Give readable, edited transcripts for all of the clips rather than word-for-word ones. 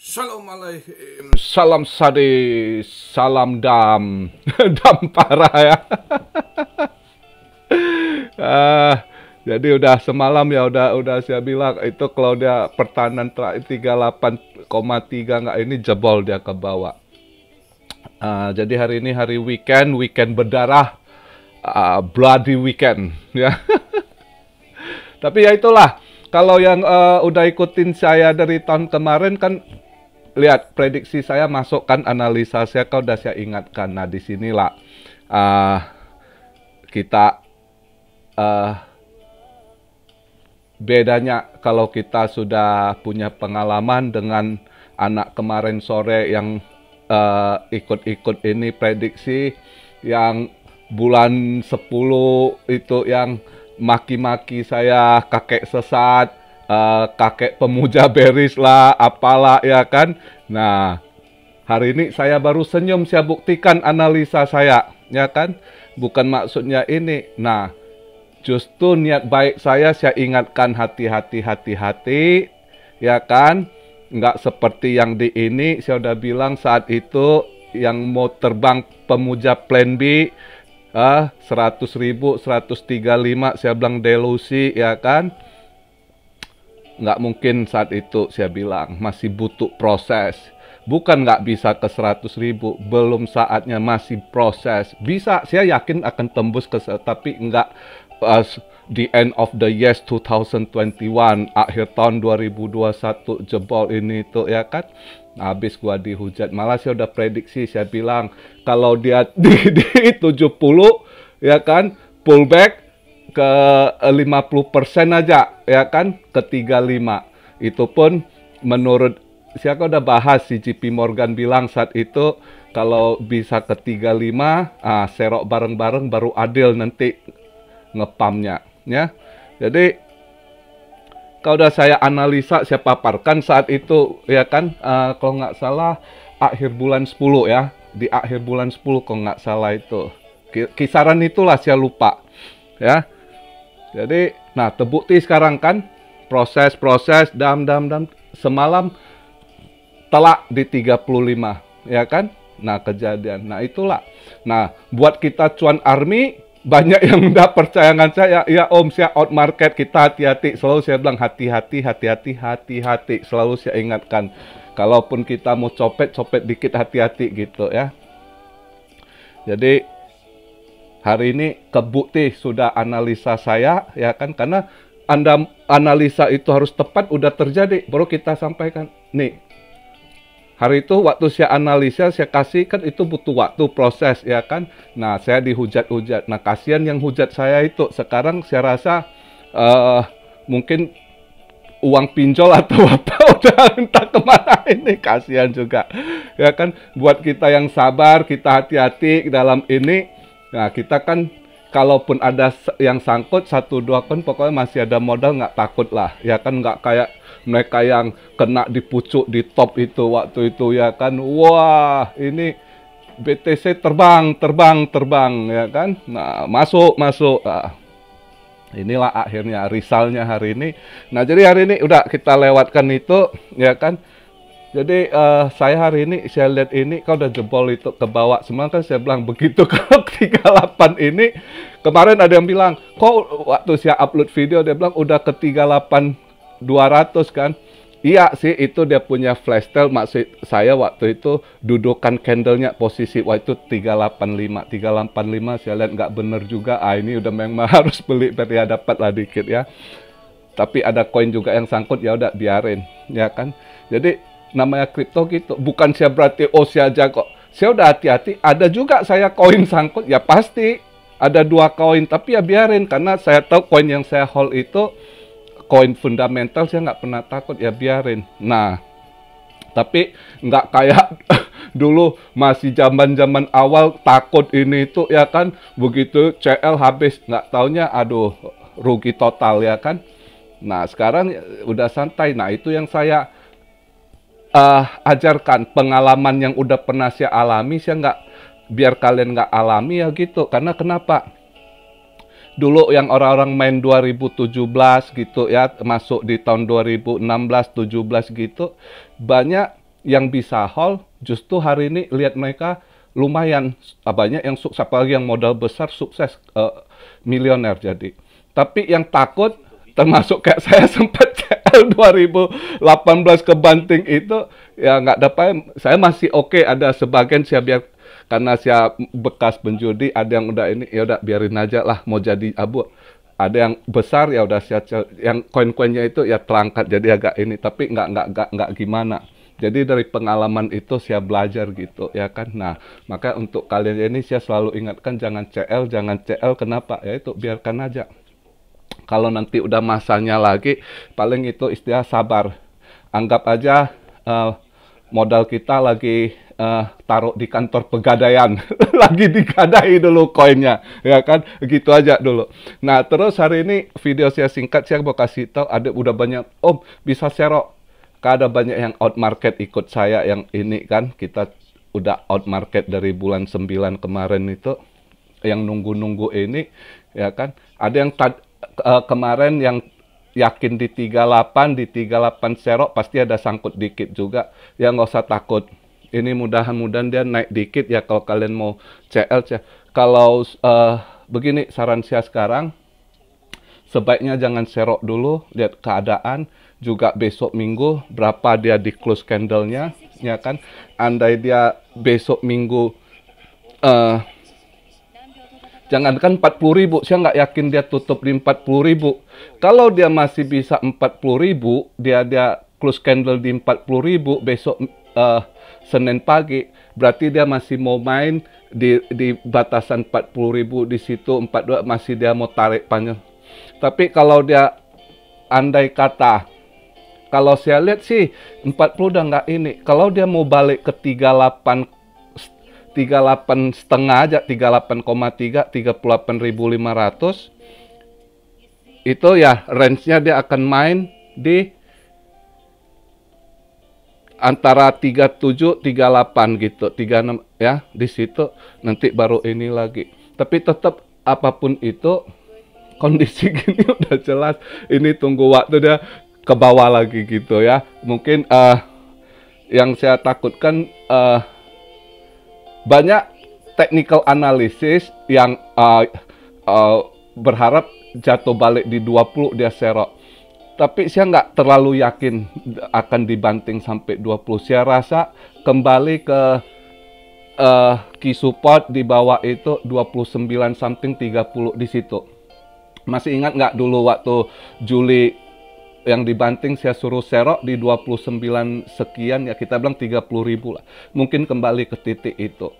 Assalamualaikum, salam sadis, salam dam, dam parah ya. Ah, jadi udah semalam ya udah saya bilang itu kalau dia pertahanan terakhir 38,3 nggak ini jebol dia ke bawah. Jadi hari ini hari weekend berdarah, bloody weekend ya. Tapi ya itulah, kalau yang udah ikutin saya dari tahun kemarin kan lihat prediksi saya masukkan analisa saya kau udah saya ingatkan. Nah di sinilah kita bedanya kalau kita sudah punya pengalaman dengan anak kemarin sore yang ikut-ikut ini prediksi yang bulan 10 itu yang maki-maki saya kakek sesat, kakek pemuja beris lah, apalah ya kan. Nah, hari ini saya baru senyum, saya buktikan analisa saya, ya kan. Bukan maksudnya ini. Nah, justru niat baik saya ingatkan hati-hati, ya kan. Nggak seperti yang di ini, saya udah bilang saat itu yang mau terbang pemuja plan B, 100.000, 135, saya bilang delusi, ya kan. Nggak mungkin saat itu saya bilang, masih butuh proses. Bukan nggak bisa ke 100.000, belum saatnya, masih proses. Bisa, saya yakin akan tembus ke, tapi nggak the end of the year 2021, akhir tahun 2021 jebol ini tuh ya kan. Habis gua dihujat, malah saya udah prediksi, saya bilang kalau dia di 70 ya kan, pullback ke 50% aja ya kan, ke 35. Itu pun menurut saya udah bahas, si JP Morgan bilang saat itu kalau bisa ke 35, serok bareng-bareng baru adil nanti ngepamnya ya. Jadi kalau udah saya analisa, saya paparkan saat itu ya kan, kalau nggak salah akhir bulan 10 ya, di akhir bulan 10 kalau nggak salah itu kisaran itulah, saya lupa ya. Jadi nah terbukti sekarang kan, proses dam semalam telak di 35 ya kan. Nah kejadian, nah itulah. Nah buat kita cuan army, banyak yang udah percaya dengan saya, ya om saya out market, kita hati-hati. Selalu saya bilang hati-hati, selalu saya ingatkan. Kalaupun kita mau copet dikit, hati-hati gitu ya. Jadi hari ini kebukti sudah analisa saya ya kan, karena Anda analisa itu harus tepat, udah terjadi baru kita sampaikan. Nih, hari itu waktu saya analisa, saya kasih kan itu butuh waktu proses ya kan. Nah, saya dihujat-hujat. Nah, kasihan yang hujat saya itu. Sekarang saya rasa mungkin uang pinjol atau apa udah entah kemana ini, kasihan juga. Ya kan, buat kita yang sabar, kita hati-hati dalam ini. Nah, kita kan kalaupun ada yang sangkut 1-2 kan pokoknya masih ada modal, nggak takut lah. Ya kan, nggak kayak mereka yang kena di pucuk di top itu waktu itu ya kan. Wah, ini BTC terbang ya kan. Nah, masuk. Inilah akhirnya risalnya hari ini. Nah, jadi hari ini udah kita lewatkan itu ya kan. Jadi saya hari ini saya lihat ini kau udah jebol itu ke bawah. Semalam kan saya bilang begitu kalau 38 ini. Kemarin ada yang bilang, kok waktu saya upload video dia bilang udah ke 38.200 kan. Iya sih, itu dia punya flash sale. Maksud saya waktu itu dudukan candlenya posisi waktu itu 385 saya lihat nggak bener juga. Ini udah memang harus beli biar ya dapat lah dikit ya. Tapi ada koin juga yang sangkut, ya udah biarin ya kan. Jadi namanya kripto gitu, bukan saya berarti saya aja kok. Saya udah hati-hati, ada juga saya koin sangkut, ya pasti ada 2 koin, tapi ya biarin karena saya tahu koin yang saya hold itu koin fundamental, saya nggak pernah takut, ya biarin. Nah, tapi nggak kayak dulu masih zaman awal takut ini itu ya kan, begitu CL habis nggak taunya aduh rugi total ya kan. Nah sekarang udah santai. Nah itu yang saya ajarkan, pengalaman yang udah pernah saya alami, saya nggak biar kalian nggak alami ya gitu. Karena kenapa? Dulu yang orang-orang main 2017 gitu ya, masuk di tahun 2016, 17 gitu, banyak yang bisa hold, justru hari ini lihat mereka lumayan banyak yang sukses, apalagi yang modal besar sukses, milioner jadi. Tapi yang takut, termasuk kayak saya sempat CL 2018 ke banting itu, ya nggak dapat. Saya masih oke, ada sebagian saya biar karena saya bekas penjudi, ada yang udah ini, ya udah biarin aja lah, mau jadi abu. Ada yang besar ya udah saya, yang koin-koinnya itu ya terangkat jadi agak ini, tapi nggak gimana. Jadi dari pengalaman itu saya belajar gitu ya kan. Nah, maka untuk kalian ini saya selalu ingatkan jangan CL, jangan CL. Kenapa? Ya itu biarkan aja. Kalau nanti udah masanya lagi, paling itu istilah sabar. Anggap aja modal kita lagi taruh di kantor pegadaian, lagi digadai dulu koinnya, ya kan? Gitu aja dulu. Nah, terus hari ini video saya singkat, saya mau kasih tahu ada udah banyak, Om bisa serok. Ada banyak yang out market ikut saya yang ini kan, kita udah out market dari bulan 9 kemarin itu, yang nunggu-nunggu ini, ya kan? Ada yang kemarin yang yakin di 38 serok, pasti ada sangkut dikit juga. Ya nggak usah takut. Ini mudah-mudahan dia naik dikit ya kalau kalian mau CL. Kalau begini saran saya sekarang, sebaiknya jangan serok dulu, lihat keadaan. Juga besok minggu berapa dia di close candle-nya, ya kan? Andai dia besok minggu jangankan 40.000, saya nggak yakin dia tutup di 40.000. Kalau dia masih bisa 40.000, dia close candle di 40.000 besok Senin pagi, berarti dia masih mau main di batasan 40.000 di situ, 42 masih dia mau tarik panjang. Tapi kalau dia andai kata, kalau saya lihat sih 40 udah nggak ini. Kalau dia mau balik ke 38 setengah aja, 38,3, 38.500, itu ya range-nya dia akan main di antara 37, 38 gitu, 36 ya, di situ nanti baru ini lagi. Tapi tetap apapun itu kondisi gini udah jelas, ini tunggu waktu dia ke bawah lagi gitu ya. Mungkin yang saya takutkan banyak technical analysis yang berharap jatuh balik di 20 dia serok. Tapi saya nggak terlalu yakin akan dibanting sampai 20. Saya rasa kembali ke key support di bawah itu 29 something 30 di situ. Masih ingat nggak dulu waktu Juli yang dibanting saya suruh serok di 29 sekian, ya kita bilang 30.000 lah. Mungkin kembali ke titik itu.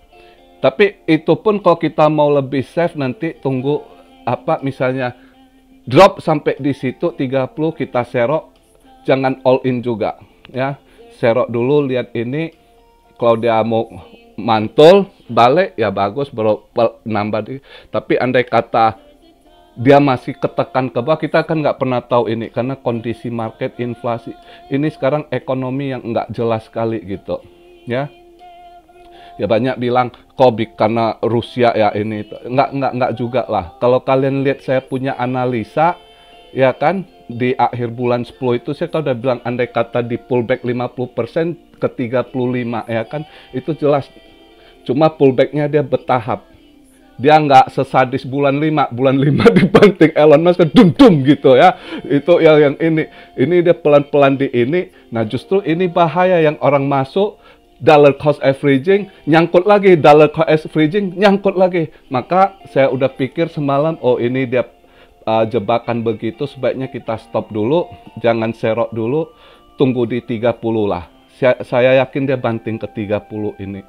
Tapi itu pun kalau kita mau lebih safe nanti tunggu apa misalnya drop sampai di situ 30 kita serok, jangan all in juga ya. Serok dulu lihat ini, kalau dia mau mantul balik ya bagus baru nambah. Tapi andai kata dia masih ketekan ke bawah, kita kan nggak pernah tahu ini karena kondisi market, inflasi ini sekarang ekonomi yang nggak jelas sekali gitu ya. Ya banyak bilang kobik karena Rusia ya ini itu. Nggak juga lah. Kalau kalian lihat saya punya analisa ya kan, di akhir bulan 10 itu saya udah bilang andai kata di pullback 50% ke 35 ya kan, itu jelas. Cuma pullbacknya dia bertahap. Dia nggak sesadis bulan 5 dibanting Elon Musk dum gitu ya. Itu yang ini dia pelan-pelan di ini. Nah justru ini bahaya, yang orang masuk dollar cost averaging nyangkut lagi, dollar cost averaging nyangkut lagi. Maka saya udah pikir semalam, oh ini dia jebakan begitu, sebaiknya kita stop dulu, jangan serok dulu, tunggu di 30 lah. Saya yakin dia banting ke 30 ini.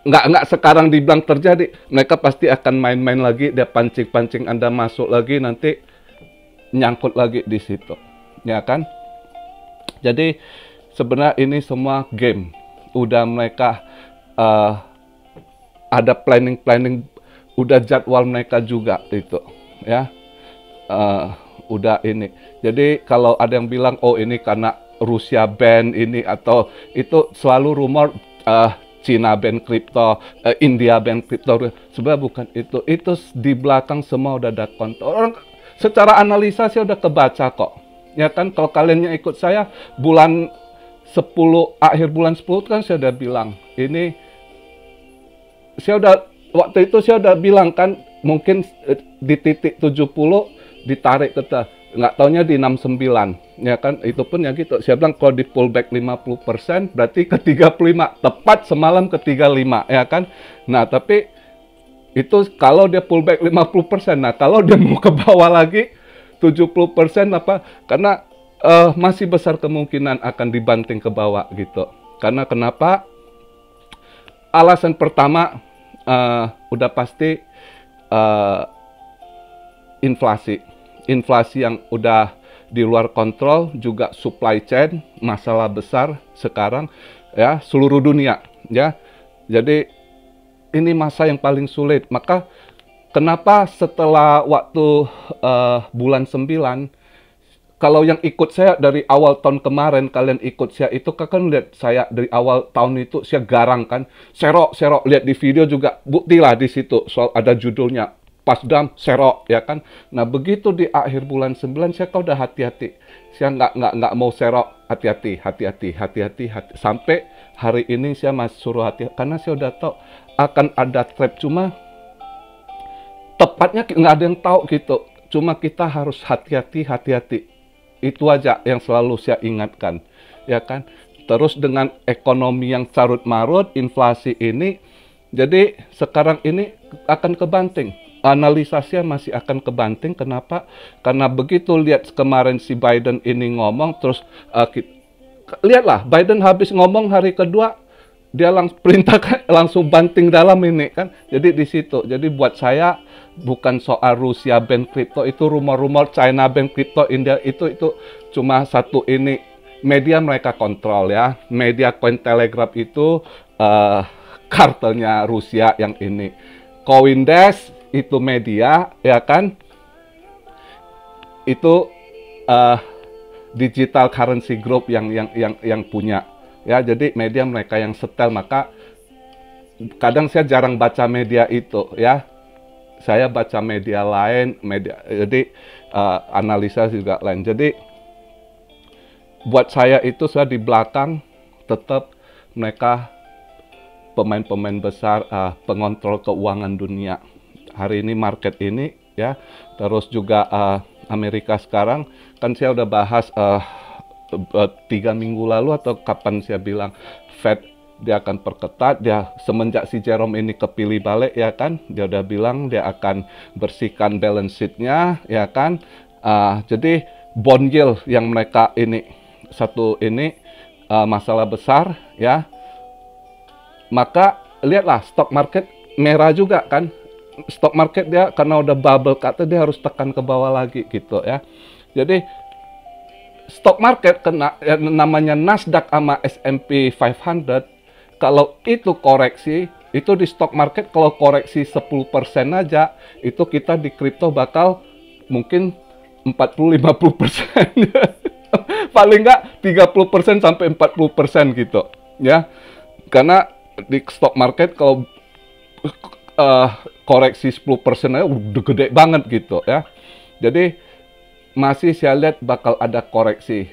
Nggak sekarang dibilang terjadi, mereka pasti akan main-main lagi, dia pancing-pancing Anda masuk lagi, nanti nyangkut lagi di situ, ya kan? Jadi sebenarnya ini semua game, udah mereka ada planning, udah jadwal mereka juga itu, ya, udah ini. Jadi kalau ada yang bilang, oh ini karena Rusia ban ini atau itu, selalu rumor Cina ban kripto, India ban kripto, sebenarnya bukan itu. Itu di belakang semua udah ada kontrol. Orang secara analisa saya udah kebaca kok. Ya kan, kalau kalian yang ikut saya bulan akhir bulan 10 kan saya udah bilang, ini waktu itu saya udah bilang kan, mungkin di titik 70 ditarik ke nggak taunya di 69, ya kan, itu pun ya gitu. Saya bilang kalau di pullback 50% berarti ke 35, tepat semalam ke 35, ya kan. Nah, tapi itu kalau dia pullback 50%, nah kalau dia mau ke bawah lagi 70% apa, karena masih besar kemungkinan akan dibanting ke bawah gitu. Karena kenapa? Alasan pertama, udah pasti inflasi yang udah di luar kontrol, juga supply chain masalah besar sekarang ya, seluruh dunia ya. Jadi ini masa yang paling sulit. Maka kenapa setelah waktu bulan 9, kalau yang ikut saya dari awal tahun kemarin, kalian ikut saya itu kan lihat saya dari awal tahun itu saya garang kan, serok lihat di video juga, buktilah di situ soal ada judulnya Pasdam serok, ya kan. Nah, begitu di akhir bulan 9 saya kau udah hati-hati. Saya nggak mau serok, hati-hati. Sampai hari ini saya masih suruh hati, karena saya udah tahu akan ada trap, cuma tepatnya nggak ada yang tahu gitu. Cuma kita harus hati-hati. Itu aja yang selalu saya ingatkan, ya kan. Terus dengan ekonomi yang carut-marut, inflasi ini, jadi sekarang ini akan kebanting. Analisasinya masih akan kebanting. Kenapa? Karena begitu lihat kemarin si Biden ini ngomong, terus lihatlah Biden habis ngomong hari kedua dia langsung perintahkan langsung banting dalam ini kan. Jadi di situ. Jadi buat saya bukan soal Rusia ban kripto, itu rumor-rumor China ban kripto, India itu cuma satu ini, media mereka kontrol ya. Media Cointelegraph itu kartelnya Rusia yang ini. CoinDesk itu media, ya kan, itu digital currency group yang punya, ya. Jadi media mereka yang setel. Maka kadang saya jarang baca media itu, ya. Saya baca media lain, jadi analisa juga lain. Jadi buat saya itu, saya di belakang tetap mereka pemain-pemain besar, pengontrol keuangan dunia. Hari ini market ini, ya. Terus juga Amerika sekarang, kan saya udah bahas 3 minggu lalu atau kapan saya bilang Fed dia akan perketat. Dia semenjak si Jerome ini kepilih balik, ya kan, dia udah bilang dia akan bersihkan balance sheet-nya, ya kan. Jadi bond yield yang mereka ini masalah besar, ya. Maka lihatlah stock market merah juga kan. Stock market dia karena udah bubble kata dia harus tekan ke bawah lagi gitu, ya. Jadi stock market kena namanya Nasdaq sama S&P 500, kalau itu koreksi, itu di stock market kalau koreksi 10% aja, itu kita di kripto bakal mungkin 40-50%. Paling nggak 30% sampai 40% gitu, ya. Karena di stock market kalau koreksi 10% aja udah gede banget gitu, ya. Jadi masih saya lihat bakal ada koreksi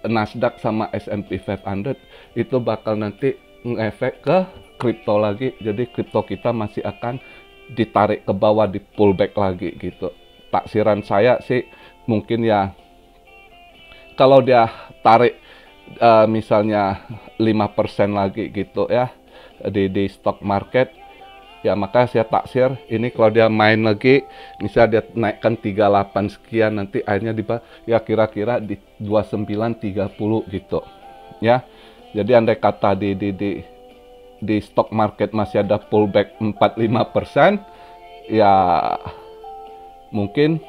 Nasdaq sama S&P 500, itu bakal nanti ngefek ke kripto lagi. Jadi kripto kita masih akan ditarik ke bawah, di pullback lagi gitu. Taksiran saya sih mungkin ya, kalau dia tarik misalnya 5% lagi gitu ya di stock market, ya maka saya taksir ini kalau dia main lagi, misalnya dia naikkan 38 sekian, nanti akhirnya ya kira-kira di 29-30 gitu, ya. Jadi andai kata di stock market masih ada pullback 4-5%, ya mungkin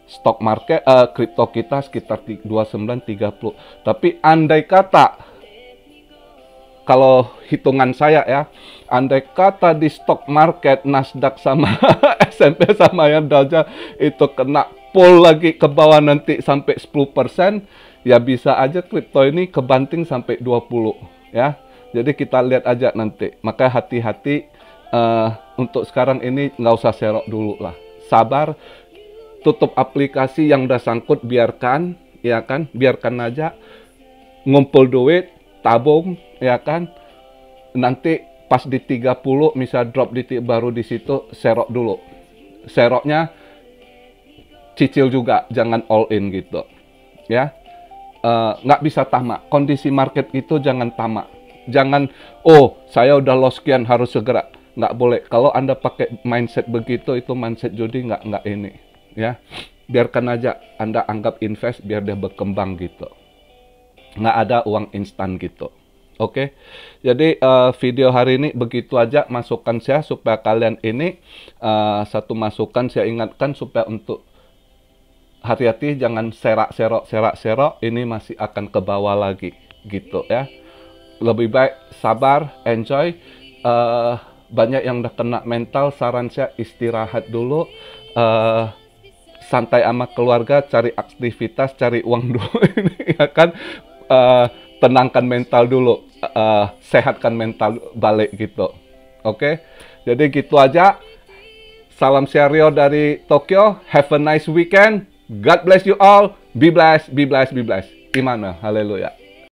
stock market kripto kita sekitar 29-30. Tapi andai kata, kalau hitungan saya ya, andai kata di stock market Nasdaq sama S&P sama yang Dow Jones itu kena pull lagi ke bawah nanti sampai 10%, ya bisa aja kripto ini kebanting sampai 20, ya. Jadi kita lihat aja nanti. Maka hati-hati, untuk sekarang ini nggak usah serok dulu lah. Sabar, tutup aplikasi yang udah sangkut, biarkan, ya kan, biarkan aja ngumpul duit, tabung, ya kan, nanti pas di 30 misal drop baru di situ serok dulu. Seroknya cicil juga, jangan all in gitu, ya. Nggak bisa tamak. Kondisi market itu jangan tamak. Jangan, oh saya udah loss sekian harus segera. Nggak boleh. Kalau Anda pakai mindset begitu, itu mindset judi, nggak ini, ya. Biarkan aja, Anda anggap invest biar dia berkembang gitu. Nggak ada uang instan gitu. Oke, jadi video hari ini begitu aja masukan saya supaya kalian ini satu masukan saya ingatkan supaya untuk hati-hati, jangan serak-serok, ini masih akan ke bawah lagi gitu ya. Lebih baik sabar, enjoy. Banyak yang udah kena mental, saran saya istirahat dulu, santai sama keluarga, cari aktivitas, cari uang dulu ini ya kan. Tenangkan mental dulu, sehatkan mental balik gitu. Oke, jadi gitu aja. Salam Rio dari Tokyo. Have a nice weekend. God bless you all. Be blessed, be blessed, be blessed. Gimana? Haleluya.